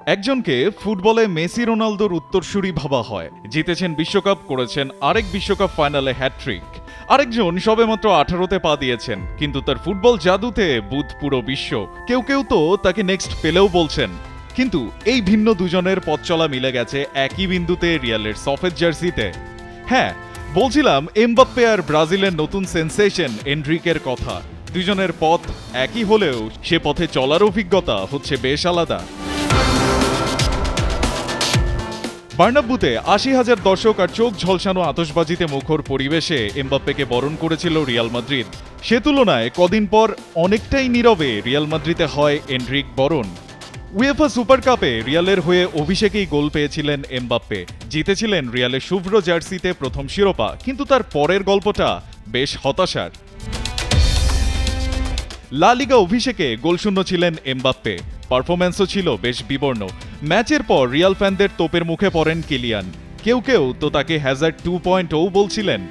একজনকে ফুটবলে মেসি রোনালদোর উত্তরসূরি ভাবা হয়। জিতেছেন বিশ্বকাপ, করেছেন আরেক বিশ্বকাপ ফাইনালে হ্যাটট্রিক। আরেকজন সবেমাত্র 18তে পা দিয়েছেন, কিন্তু তার ফুটবল জাদুতে বুঁদ পুরো বিশ্ব। কেউ কেউ তো তাকে নেক্সট পেলেও বলছেন। কিন্তু এই ভিন্ন দুজনের পথ চলা মিলে গেছে একই বিন্দুতে, রিয়ালের সফেদ জার্সিতে। হ্যাঁ, বলছিলাম এমবাপ্পে আর ব্রাজিলের নতুন সেন্সেশন এনরিকের কথা। দুজনের পথ একই হলেও সে পথে চলার অভিজ্ঞতা হচ্ছে বেশ আলাদা। বার্নাব্যুতে ৮০,০০০ দর্শক আর চোখ ঝলসানো আতশবাজিতে মুখর পরিবেশে এমবাপ্পেকে বরণ করেছিল রিয়াল মাদ্রিদ। সে তুলনায় কদিন পর অনেকটাই নীরবে রিয়াল মাদ্রিদে হয় এনরিক বরণ। উয়েফা সুপার কাপে রিয়ালের হয়ে অভিষেকেই গোল পেয়েছিলেন এমবাপ্পে, জিতেছিলেন রিয়ালের শুভ্র জার্সিতে প্রথম শিরোপা। কিন্তু তার পরের গল্পটা বেশ হতাশার। লা লিগা অভিষেকে গোলশূন্য ছিলেন এমবাপ্পে, পারফরম্যান্সও ছিল বেশ বিবর্ণ। ম্যাচের পর রিয়াল ফ্যানদের তোপের মুখে পড়েন কিলিয়ান। কেউ কেউ তো তাকে হ্যাজার্ড 2.0 বলছিলেন।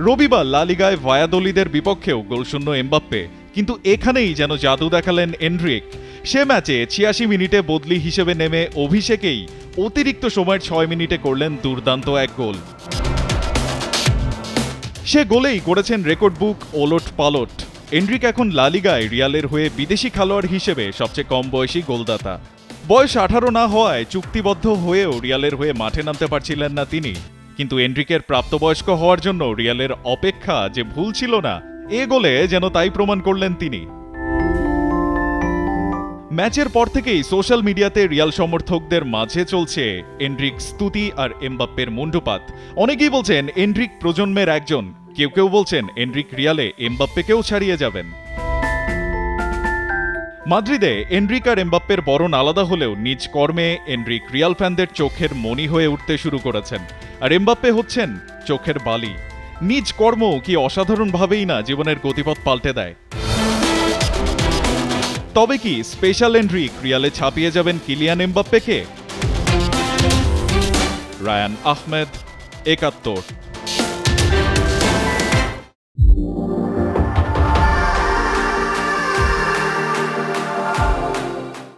রবিবার লা লিগায় ভায়াদোলিদের বিপক্ষেও গোলশূন্য এমবাপ্পে, কিন্তু এখানেই যেন জাদু দেখালেন এনরিক। সে ম্যাচে ৮৬ মিনিটে বদলি হিসেবে নেমে অভিষেকেই অতিরিক্ত সময়ের ৬ মিনিটে করলেন দুর্দান্ত এক গোল। সে গোলেই করেছেন রেকর্ড বুক ওলট পালট। এনরিক এখন লা লিগায় রিয়ালের হয়ে বিদেশি খেলোয়াড় হিসেবে সবচেয়ে কম বয়সী গোলদাতা। বয়স 18 না হওয়ায় চুক্তিবদ্ধ হয়েও রিয়ালের হয়ে মাঠে নামতে পারছিলেন না তিনি। কিন্তু এনরিকের প্রাপ্তবয়স্ক হওয়ার জন্য রিয়ালের অপেক্ষা যে ভুল ছিল না, এ গোলে যেন তাই প্রমাণ করলেন তিনি। ম্যাচের পর থেকেই সোশ্যাল মিডিয়াতে রিয়াল সমর্থকদের মাঝে চলছে এনরিক স্তুতি আর এমবাপ্পের মুন্ডুপাত। অনেকেই বলছেন এনরিক প্রজন্মের একজন, কেউ কেউ বলছেন এনরিক রিয়ালে এমবাপ্পেকেও ছাড়িয়ে যাবেন। মাদ্রিদে এনরিক আর এমবাপ্পের বরণ আলাদা হলেও নিজ কর্মে এনরিক রিয়াল ফ্যানদের চোখের মণি হয়ে উঠতে শুরু করেছেন, আর এমবাপ্পে হচ্ছেন চোখের বালি। নিজ কর্ম কি অসাধারণভাবেই না জীবনের গতিপথ পাল্টে দেয়। তবে কি স্পেশাল এনরিক রিয়ালে ছাপিয়ে যাবেন কিলিয়ান এমবাপ্পেকে? রায়ান আহমেদ, ৭১।